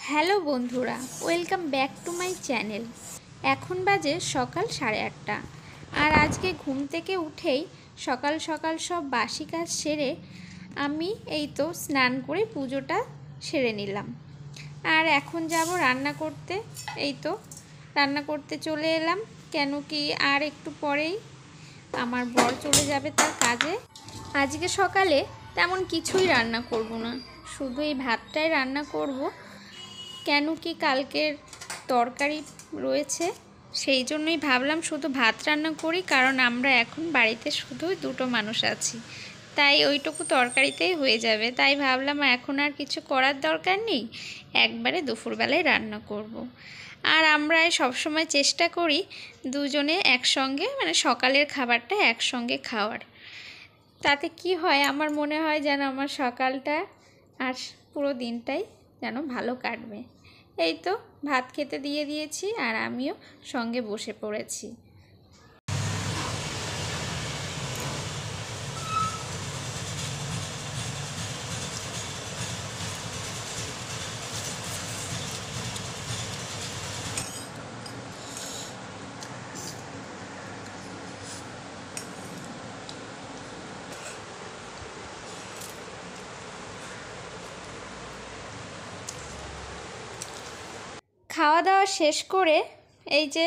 Hello বন্ধুরা, welcome back to my channel. এখন বাজে সকাল 8:30। আর আজকে ঘুম থেকে উঠেই সকাল সকাল সব বাসি কাজ সেরে আমি এই তো স্নান করে পুজোটা সেরে নিলাম। আর এখন যাব রান্না করতে। এই তো রান্না করতে চলে এলাম, কেন কি আর একটু পরেই আমার বর চলে যাবে তার কাজে। আজকে সকালে তেমন কিছুই রান্না করব না, শুধু এই ভাতটাই রান্না করব, কেন কি কালকের তরকারি রয়েছে, সেই জন্যই ভাবলাম শুধু ভাত রান্না করি, কারণ আমরা এখন বাড়িতে শুধু দুটো মানুষ আছি, তাই ওইটুকু তরকারিতেই হয়ে যাবে। তাই ভাবলাম এখন আর কিছু করার দরকার নেই, একবারে দুপুরবেলায় রান্না করব। আর আমরা সবসময় চেষ্টা করি দুজনে একসঙ্গে, মানে সকালের খাবারটা একসঙ্গে খাওয়ার। তাতে কি হয়, আমার মনে হয় যেন আমার সকালটা আর পুরো দিনটাই যেন ভালো কাটবে। এই তো ভাত খেতে দিয়ে দিয়েছি আর আমিও সঙ্গে বসে পড়েছি। খাওয়া দাওয়া শেষ করে এই যে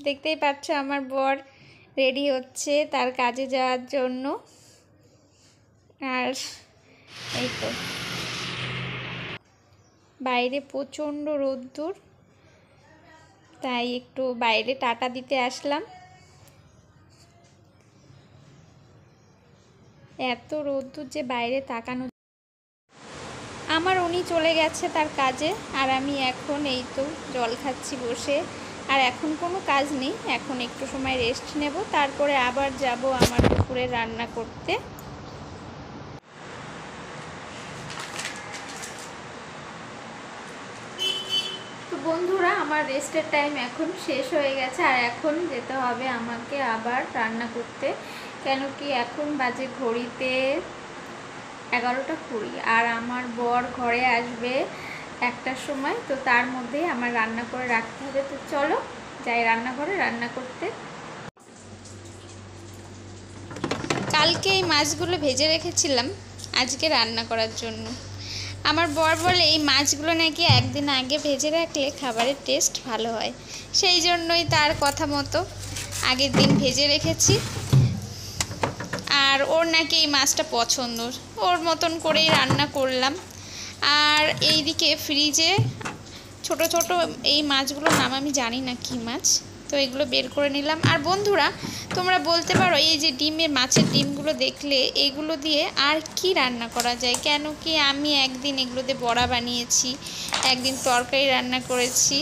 দেখতেই পাচ্ছ আমার বর রেডি হচ্ছে তার কাজে যাওয়ার জন্য। আর এই তো বাইরে প্রচণ্ড রোদ্দুর, তাই একটু বাইরে টাটা দিতে আসলাম। এত রোদ্দুর যে বাইরে তাকানো। আমার উনি চলে গেছে তার কাজে, আর আমি এখন এই তো জল খাচ্ছি বসে। আর এখন কোনো কাজ নেই, এখন একটু সময় রেস্ট নেব, তারপরে আবার যাব আমার দুপুরে রান্না করতে। তো বন্ধুরা, আমার রেস্টের টাইম এখন শেষ হয়ে গেছে, আর এখন যেতে হবে আমাকে আবার রান্না করতে, কেন কি এখন বাজে ঘড়িতে 11:20, আর আমার বর ঘরে আসবে 1টার সময়। তো তার মধ্যেই আমার রান্না করে রাখতে হবে। তো চলো যাই রান্নাঘরে রান্না করতে। কালকে এই মাছগুলো ভেজে রেখেছিলাম আজকে রান্না করার জন্য। আমার বর বলে এই মাছগুলো নাকি একদিন আগে ভেজে রাখলে খাবারের টেস্ট ভালো হয়, সেই জন্যই তার কথা মতো আগের দিন ভেজে রেখেছি। আর ওর নাকি এই মাছটা পছন্দ, ওর মতন করেই রান্না করলাম। আর এইদিকে ফ্রিজে ছোট ছোট এই মাছগুলোর নাম আমি জানি না কি মাছ, তো এগুলো বের করে নিলাম। আর বন্ধুরা, তোমরা বলতে পারো এই যে ডিমের মাছের ডিমগুলো দেখলে এগুলো দিয়ে আর কি রান্না করা যায়, কেন কি আমি একদিন এগুলো দিয়ে বড়া বানিয়েছি, একদিন তরকারি রান্না করেছি,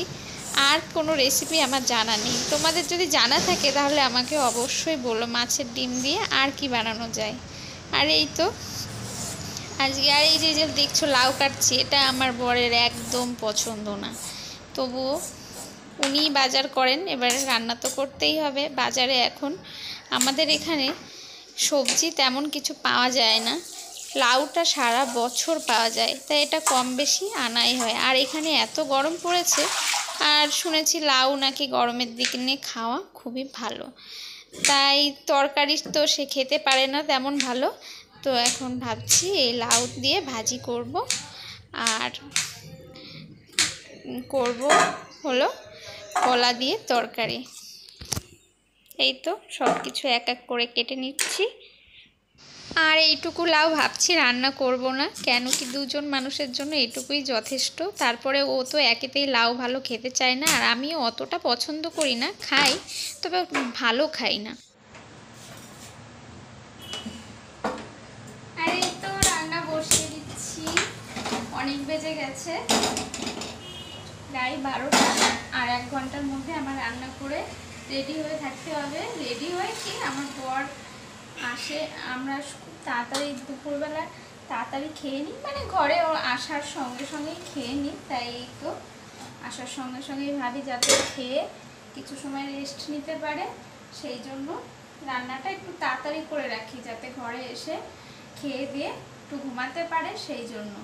আর কোনো রেসিপি আমার জানা নেই। তোমাদের যদি জানা থাকে তাহলে আমাকে অবশ্যই বলো মাছের ডিম দিয়ে আর কি বানানো যায়। আর এই তো আজকে আর এই যে দেখছো লাউ কাটছি, এটা আমার বরের একদম পছন্দ না, তবুও উনি বাজার করেন, এবারে রান্না তো করতেই হবে। বাজারে এখন আমাদের এখানে সবজি তেমন কিছু পাওয়া যায় না, লাউটা সারা বছর পাওয়া যায়, তাই এটা কম বেশি আনাই হয়। আর এখানে এত গরম পড়েছে, আর শুনেছি লাউ নাকি গরমের দিকে নিয়ে খাওয়া খুবই ভালো, তাই তরকারি তো সে খেতে পারে না তেমন ভালো। তো এখন ভাবছি এই লাউ দিয়ে ভাজি করব, আর করব হলো কলা দিয়ে তরকারি। এই তো সব কিছু এক এক করে কেটে নিচ্ছি। আর এইটুকু লাউ ভাবছি রান্না করব না, কেন কি দুজন মানুষের জন্য এইটুকুই যথেষ্ট। তারপরে ও তো একেতেই লাউ ভালো খেতে চায় না, আর আমিও অতটা পছন্দ করি না, খাই তবে ভালো খাই না। আর এই তো রান্না বসিয়ে দিচ্ছি, অনেক বেজে গেছে, প্রায় 12টা। আর 1 ঘন্টার মধ্যে আমার রান্না করে রেডি হয়ে থাকতে হবে। রেডি হয়ে কি আমার বর আসে, আমরা খুব তাড়াতাড়ি দুপুরবেলা তাড়াতাড়ি খেয়ে নিই, মানে ঘরে ও আসার সঙ্গে সঙ্গেই খেয়ে নিই, তাই তো আসার সঙ্গে সঙ্গেই ভাবি যাতে খেয়ে কিছু সময় রেস্ট নিতে পারে, সেই জন্য রান্নাটা একটু তাড়াতাড়ি করে রাখি, যাতে ঘরে এসে খেয়ে দিয়ে একটু ঘুমাতে পারে, সেই জন্য।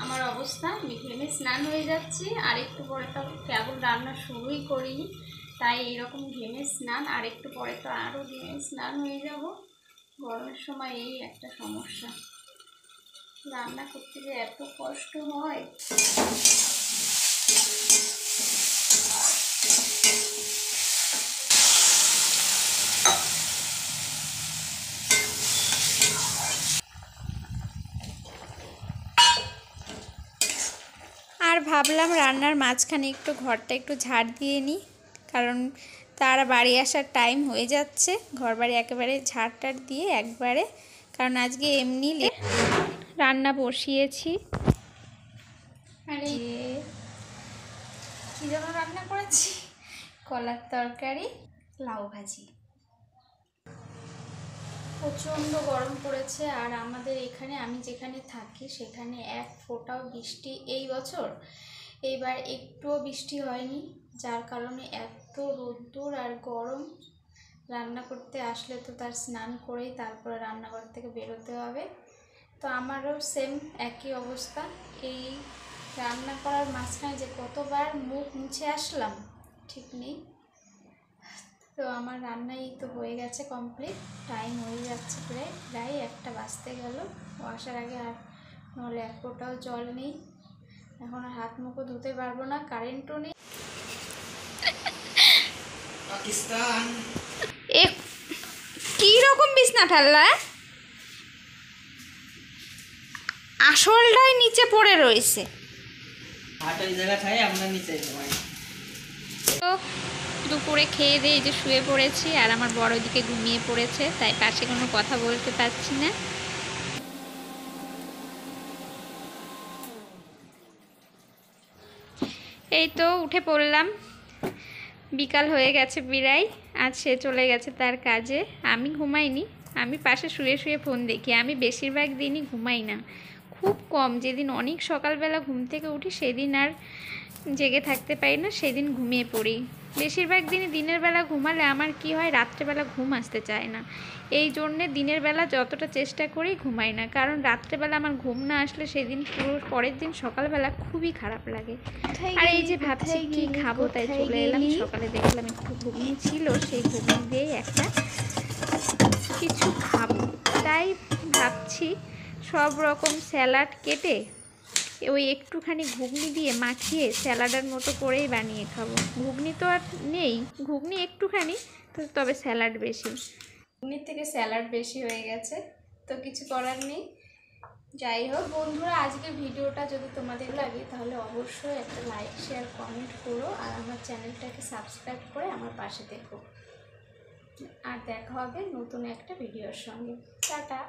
আমার অবস্থা, আমি ঘেমে স্নান হয়ে যাচ্ছি। আর একটু পরে তো কেবল রান্না শুরুই করিনি, তাই এরকম ঘেমে স্নান। আর একটু পরে তো আরও ঘেমে স্নান হয়ে যাব। গরমের সময় এই একটা সমস্যা, রান্না করতে যে এত কষ্ট হয়। আর ভাবলাম রান্নার মাঝখানে একটু ঘরটা একটু ঝাড় দিয়ে নিই, কারণ তারা বাড়ি আসার টাইম হয়ে যাচ্ছে। ঘর বাড়ি একেবারে ঝাড় টাড় দিয়ে একবারে, কারণ আজকে এমনি রান্না বসিয়েছি। আর এই কী যেন রান্না করেছি, কলার তরকারি, লাউ ভাজি। প্রচণ্ড গরম পড়েছে। আর আমাদের এখানে, আমি যেখানে থাকি সেখানে এক ফোঁটাও বৃষ্টি এই বছর এইবার একটুও বৃষ্টি হয়নি, যার কারণে এত রোদ্দুর আর গরম। রান্না করতে আসলে তো তার স্নান করেই তারপরে রান্নাঘর থেকে বেরোতে হবে। তো আমারও সেম একই অবস্থা। এই রান্না করার মাঝখানে যে কতবার মুখ মুছে আসলাম ঠিক নেই। তো আমার রান্নাই তো হয়ে গেছে কমপ্লিট, টাইম হয়ে যাচ্ছে প্রায় 1টা বাজতে গেল। ও আসার আগে আর নাহলে এক ফোঁটাও জল নেই। এখন আর হাত মুখও ধুতে পারবো না, কারেন্টও নেই। পাকিস্তান কি রকম বিছনা ঠাল্লা, আসলটাই নিচে পড়ে রয়েছে। তো দুপুরে খেয়ে দিয়ে যে শুয়ে পড়েছি, আর আমার বড় দিকে ঘুমিয়ে পড়েছে, তাই পাশে কোনো কথা বলতে পারছি না। এই তো উঠে পড়লাম, বিকাল হয়ে গেছে বিরাই। আজ সে চলে গেছে তার কাজে, আমি ঘুমাইনি, আমি পাশে শুয়ে শুয়ে ফোন দেখি। আমি বেশিরভাগ দিনই ঘুমাই না, খুব কম। যেদিন অনেক সকালবেলা ঘুম থেকে উঠি সেদিন আর জেগে থাকতে পারি না, সেদিন ঘুমিয়ে পড়ি। বেশিরভাগ দিনই দিনের বেলা ঘুমালে আমার কি হয়, রাত্রেবেলা ঘুম আসতে চায় না। এই জন্যে দিনের বেলা যতটা চেষ্টা করি ঘুমাই না, কারণ রাত্রেবেলা আমার ঘুম না আসলে সেদিন পুরো পরের দিন সকালবেলা খুবই খারাপ লাগে। আর এই যে ভাবছি কি খাবো, তাই চলে এলাম। সকালে দেখলাম একটু ঘুগনি ছিল, সেই ঘুগনি দিয়েই একটা কিছু খাবো। তাই ভাবছি সব রকম স্যালাড কেটে ওই একটুখানি ঘুগনি দিয়ে মাখিয়ে স্যালাডের মতো করেই বানিয়ে খাবো। ঘুগনি তো আর নেই, ঘুগনি একটুখানি, তবে স্যালাড বেশি। ঘুগনির থেকে স্যালাড বেশি হয়ে গেছে, তো কিছু করার নেই। যাই হোক বন্ধুরা, আজকের ভিডিওটা যদি তোমাদের লাগে তাহলে অবশ্যই একটা লাইক, শেয়ার, কমেন্ট করো। আর আমার চ্যানেলটাকে সাবস্ক্রাইব করে আমার পাশে দেখো। আর দেখা হবে নতুন একটা ভিডিওর সঙ্গে। টাটা।